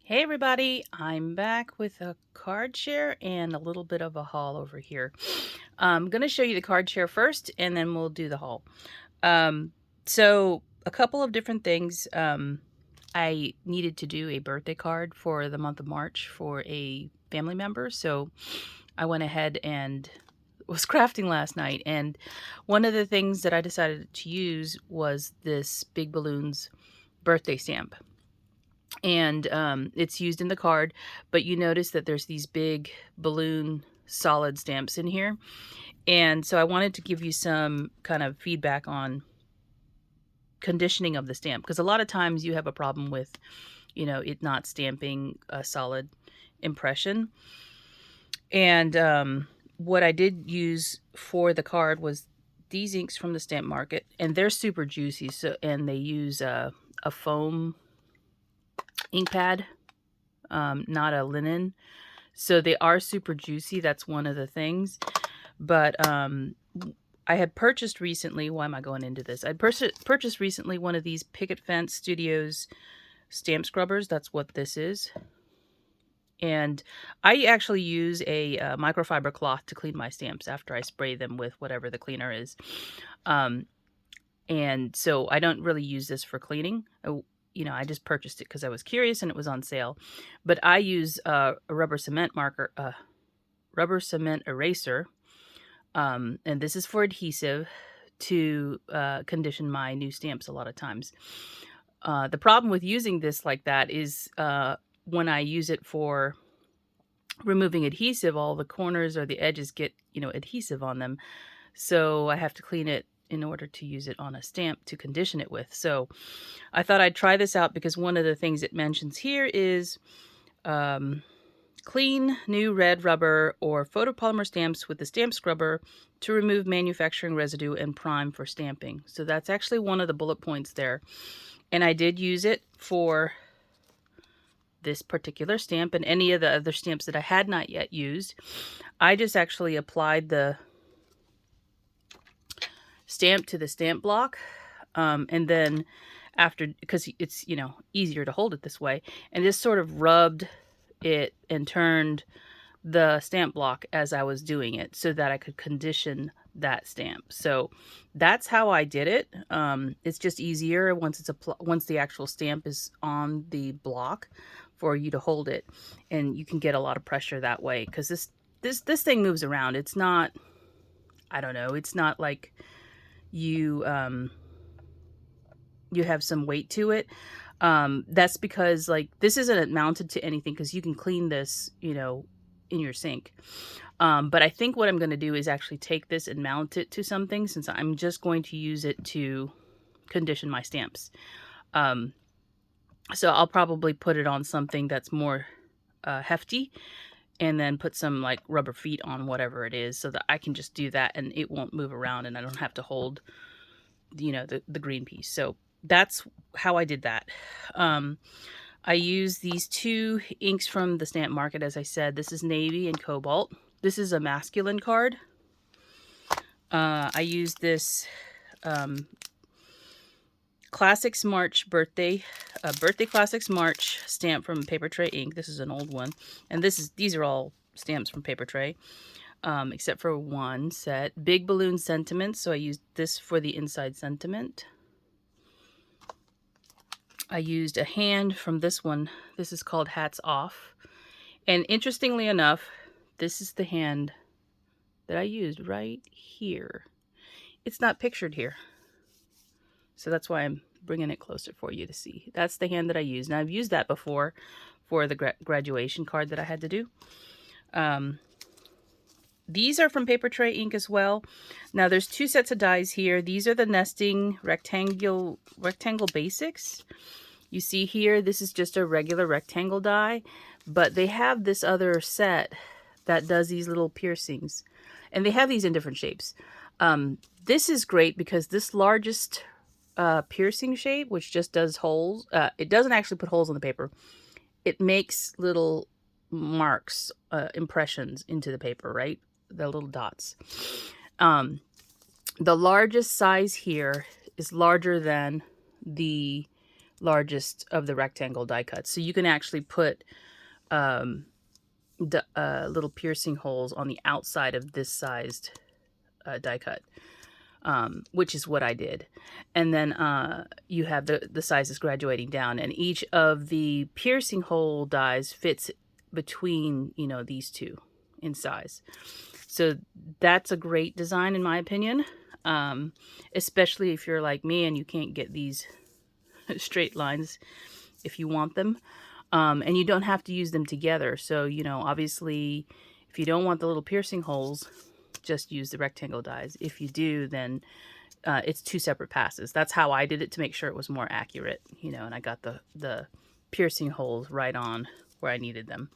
Hey everybody, I'm back with a card share and a little bit of a haul over here. I'm going to show you the card share first and then we'll do the haul. So a couple of different things. I needed to do a birthday card for the month of March for a family member. So I went ahead and was crafting last night. And one of the things that I decided to use was this Big Balloons birthday stamp. And it's used in the card, but you notice that there's these big balloon solid stamps in here. And so I wanted to give you some kind of feedback on conditioning of the stamp, because a lot of times you have a problem with, it not stamping a solid impression. And what I did use for the card was these inks from the stamp market, and they're super juicy. So, and they use a foam ink pad, not a linen. So they are super juicy. That's one of the things. But I had purchased recently, why am I going into this? I purchased recently one of these Picket Fence Studios stamp scrubbers. That's what this is. And I actually use a microfiber cloth to clean my stamps after I spray them with whatever the cleaner is. And so I don't really use this for cleaning. I just purchased it because I was curious and it was on sale. But I use a rubber cement eraser, and this is for adhesive to condition my new stamps a lot of times. The problem with using this like that is when I use it for removing adhesive, all the corners or the edges get, adhesive on them. So I have to clean it in order to use it on a stamp to condition it with. So I thought I'd try this out because one of the things it mentions here is clean new red rubber or photopolymer stamps with the stamp scrubber to remove manufacturing residue and prime for stamping. So that's actually one of the bullet points there. And I did use it for this particular stamp and any of the other stamps that I had not yet used. I just actually applied the stamp to the stamp block, and then after, because it's easier to hold it this way, and just sort of rubbed it and turned the stamp block as I was doing it so that I could condition that stamp. So that's how I did it. It's just easier once once the actual stamp is on the block for you to hold it, and you can get a lot of pressure that way because this thing moves around. It's not, I don't know, it's not like you you have some weight to it. That's because like this isn't mounted to anything because you can clean this, in your sink. But I think what I'm going to do is actually take this and mount it to something since I'm just going to use it to condition my stamps. So I'll probably put it on something that's more hefty and then put some like rubber feet on whatever it is so that I can just do that and it won't move around and I don't have to hold, the green piece. So that's how I did that. I use these two inks from the stamp market, as I said. This is navy and cobalt. This is a masculine card. I use this Classics March birthday Classics March stamp from Paper Tray Ink. This is an old one, and these are all stamps from Paper Tray, except for one set. Big Balloon Sentiments. So I used this for the inside sentiment. I used a hand from this one. This is called Hats Off. And interestingly enough, this is the hand that I used right here. It's not pictured here. So that's why I'm bringing it closer for you to see. That's the hand that I used. Now, I've used that before for the graduation card that I had to do. These are from Paper Tray Ink as well. Now, there's two sets of dies here. These are the nesting rectangle basics. You see here, this is just a regular rectangle die, but they have this other set that does these little piercings, and they have these in different shapes. This is great because this largest piercing shape, which just does holes, it doesn't actually put holes on the paper. It makes little marks, impressions into the paper, right? The little dots. The largest size here is larger than the largest of the rectangle die cuts. So you can actually put little piercing holes on the outside of this sized die cut, which is what I did. And then you have the sizes graduating down, and each of the piercing hole dies fits between, you know, these two in size. So that's a great design in my opinion, especially if you're like me and you can't get these straight lines if you want them. And you don't have to use them together. So, you know, obviously, if you don't want the little piercing holes, just use the rectangle dies. If you do, then it's 2 separate passes. That's how I did it to make sure it was more accurate, you know, and I got the piercing holes right on where I needed them.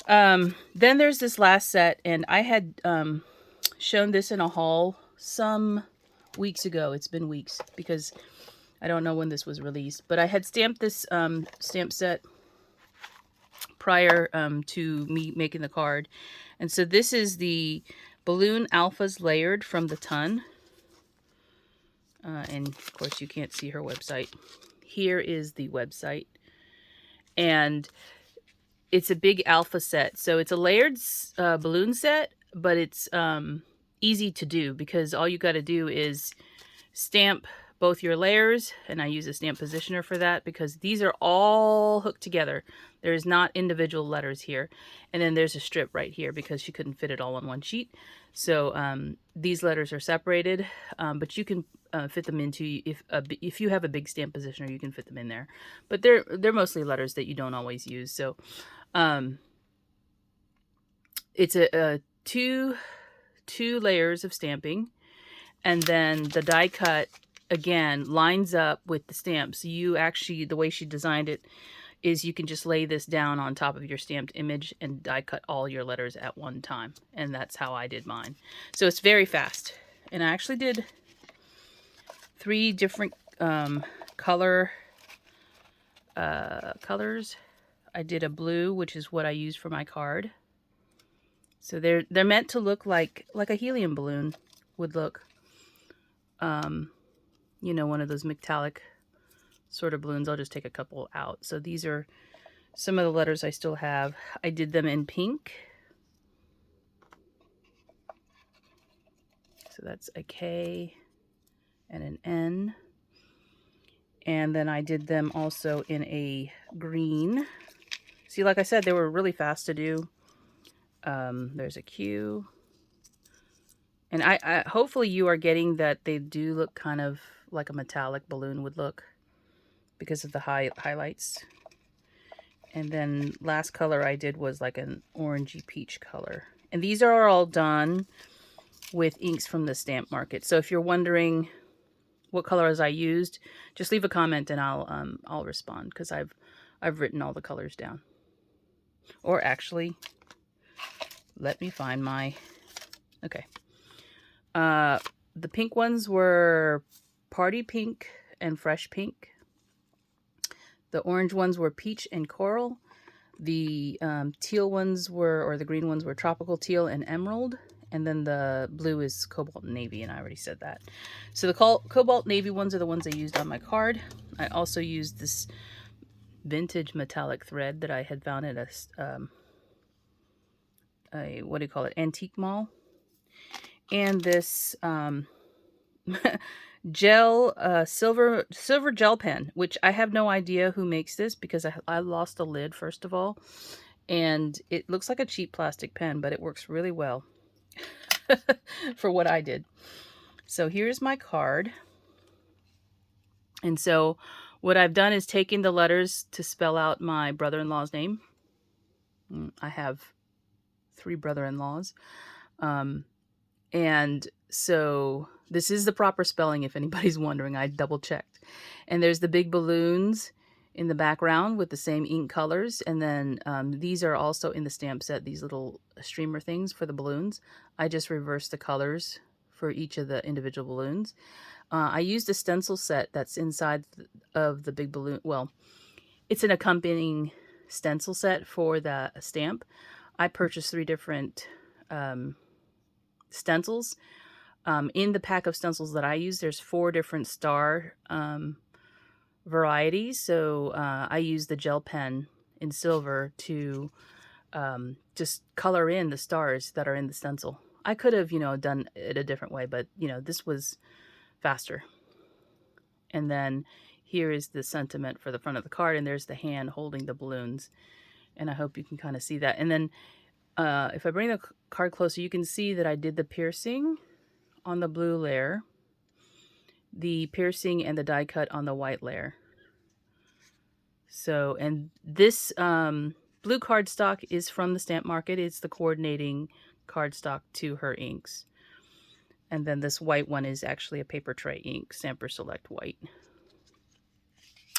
Then there's this last set, and I had shown this in a haul some weeks ago. It's been weeks because I don't know when this was released, but I had stamped this stamp set prior to me making the card. And so this is the Balloon Alphas Layered from the Ton. And of course you can't see her website. Here is the website. And it's a big alpha set. So it's a layered balloon set, but it's easy to do because all you got to do is stamp both your layers, and I use a stamp positioner for that because these are all hooked together. There's not individual letters here. And then there's a strip right here because she couldn't fit it all on one sheet. So these letters are separated, but you can fit them into, if you have a big stamp positioner, you can fit them in there. But they're mostly letters that you don't always use. So it's a two layers of stamping, and then the die cut again lines up with the stamp. So you actually, the way she designed it is you can just lay this down on top of your stamped image and die cut all your letters at one time. And that's how I did mine. So it's very fast. And I actually did 3 different colors. I did a blue, which is what I used for my card. So they're meant to look like a helium balloon would look. You know, one of those metallic sort of balloons. I'll just take a couple out. So these are some of the letters I still have. I did them in pink. So that's a K and an N. And then I did them also in a green. See, like I said, they were really fast to do. There's a Q. And I hopefully you are getting that they do look kind of like a metallic balloon would look because of the highlights. And then last color I did was like an orangey peach color. And these are all done with inks from the stamp market. So if you're wondering what colors I used, just leave a comment and I'll respond because I've written all the colors down. Or actually, let me find my, okay. The pink ones were Party Pink and Fresh Pink. The orange ones were Peach and Coral. The teal ones were, or the green ones were Tropical Teal and Emerald. And then the blue is Cobalt Navy, and I already said that. So the Cobalt Navy ones are the ones I used on my card. I also used this vintage metallic thread that I had found at a what do you call it, antique mall. And this silver gel pen, which I have no idea who makes this because I lost the lid first of all, and it looks like a cheap plastic pen, but it works really well for what I did. So here's my card. And so what I've done is taken the letters to spell out my brother-in-law's name. I have 3 brother-in-laws. And so this is the proper spelling if anybody's wondering. I double checked. And there's the big balloons in the background with the same ink colors. And then these are also in the stamp set, these little streamer things for the balloons. I just reversed the colors for each of the individual balloons. I used a stencil set that's inside of the big balloon. Well, it's an accompanying stencil set for the stamp. I purchased 3 different stencils. In the pack of stencils that I use, there's 4 different star varieties. So I use the gel pen in silver to just color in the stars that are in the stencil. I could have, done it a different way, but, this was faster. And then here is the sentiment for the front of the card, and there's the hand holding the balloons. And I hope you can kind of see that. And then if I bring the card closer, you can see that I did the piercing on the blue layer, the piercing and the die cut on the white layer. So, and this blue cardstock is from the Stamp Market. It's the coordinating cardstock to her inks. And then this white one is actually a paper tray ink, Stamper Select White.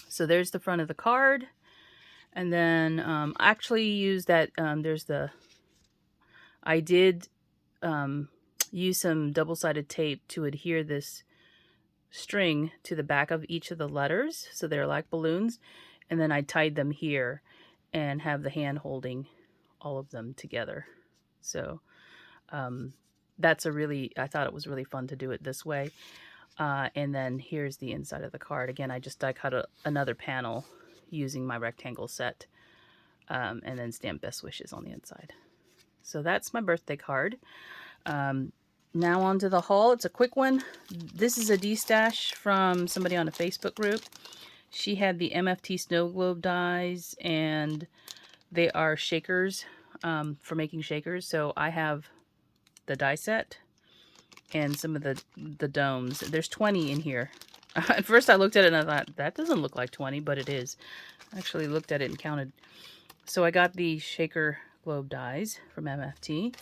So there's the front of the card. And then I actually use that, I did use some double-sided tape to adhere this string to the back of each of the letters, so they're like balloons. And then I tied them here and have the hand holding all of them together. So that's I thought it was really fun to do it this way. And then here's the inside of the card. Again, I just die cut another panel using my rectangle set, and then stamp best wishes on the inside. So that's my birthday card. Now on to the haul. It's a quick one. This is a de-stash from somebody on a Facebook group. She had the MFT snow globe dies, and they are shakers for making shakers. So I have the die set and some of the domes. There's 20 in here. At first I looked at it and I thought, that doesn't look like 20, but it is. I actually looked at it and counted. So I got the shaker globe dies from MFT.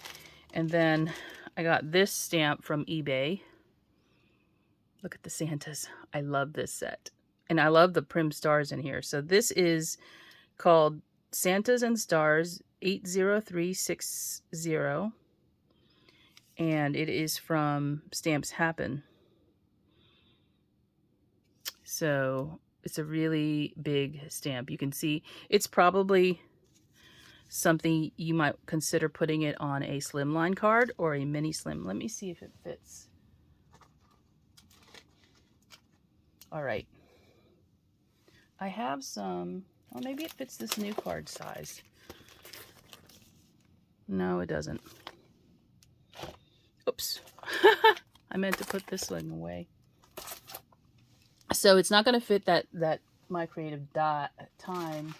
And then I got this stamp from eBay. Look at the Santas. I love this set. And I love the Prim stars in here. So this is called Santas and Stars 80360. And it is from Stamps Happen. So it's a really big stamp. You can see it's probably something you might consider putting it on a slimline card or a mini slim. Let me see if it fits. All right. I have some, well, maybe it fits this new card size. No, it doesn't. Oops. I meant to put this one away. So it's not going to fit that My Creative Time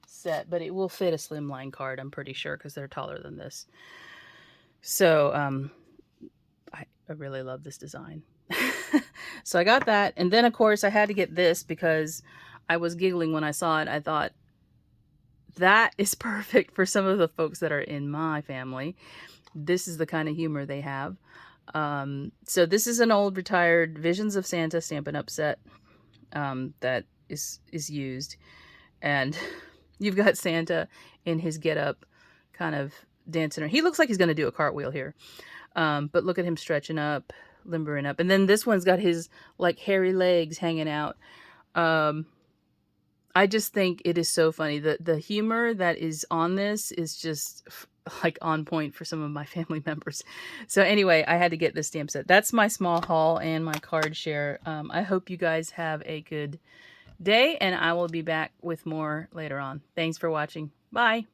set, but it will fit a slimline card, I'm pretty sure, because they're taller than this. So I really love this design. So I got that, and then of course I had to get this because I was giggling when I saw it. I thought that is perfect for some of the folks that are in my family. This is the kind of humor they have. So this is an old retired Visions of Santa Stampin' Up set that is used, and you've got Santa in his getup, kind of dancing. He looks like he's going to do a cartwheel here, but look at him stretching up, limbering up, and then this one's got his like hairy legs hanging out. I just think it is so funny. The humor that is on this is just like on point for some of my family members. So anyway, I had to get this stamp set. That's my small haul and my card share. I hope you guys have a good day, and I will be back with more later on. Thanks for watching. Bye.